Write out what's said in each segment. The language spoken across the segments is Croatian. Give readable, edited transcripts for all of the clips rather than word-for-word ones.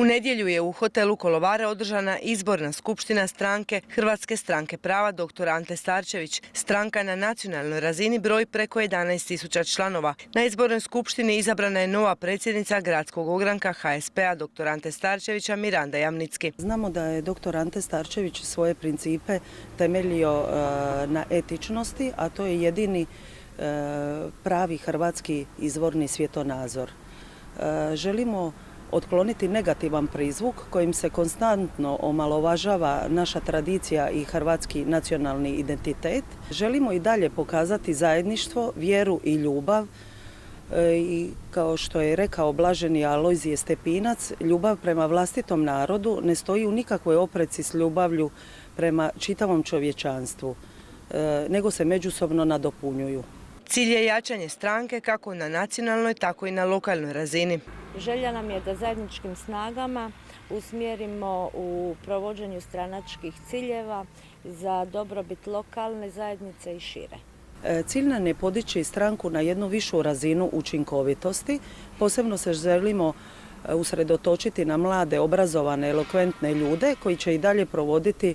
U nedjelju je u hotelu Kolovare održana izborna skupština stranke Hrvatske stranke prava dr. Ante Starčević. Stranka na nacionalnoj razini broji preko 11.000 članova. Na izbornoj skupštini izabrana je nova predsjednica gradskog ogranka HSP-a dr. Ante Starčevića Miranda Jamnicki. Znamo da je dr. Ante Starčević svoje principe temeljio na etičnosti, a to je jedini pravi hrvatski izvorni svjetonazor. Želimo otkloniti negativan prizvuk kojim se konstantno omalovažava naša tradicija i hrvatski nacionalni identitet. Želimo i dalje pokazati zajedništvo, vjeru i ljubav i kao što je rekao blaženi Alojzije Stepinac, ljubav prema vlastitom narodu ne stoji u nikakvoj opreci s ljubavlju prema čitavom čovječanstvu, nego se međusobno nadopunjuju. Cilj je jačanje stranke kako na nacionalnoj, tako i na lokalnoj razini. Želja nam je da zajedničkim snagama usmjerimo u provođenju stranačkih ciljeva za dobrobit lokalne zajednice i šire. Cilj nam je podići stranku na jednu višu razinu učinkovitosti. Posebno se želimo usredotočiti na mlade, obrazovane, elokventne ljude koji će i dalje provoditi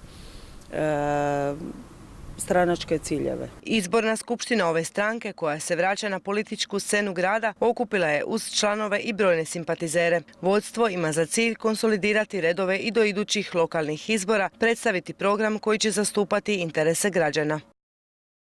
stranačke ciljeve. Izborna skupština ove stranke, koja se vraća na političku scenu grada, okupila je uz članove i brojne simpatizere. Vodstvo ima za cilj konsolidirati redove i do idućih lokalnih izbora, predstaviti program koji će zastupati interese građana.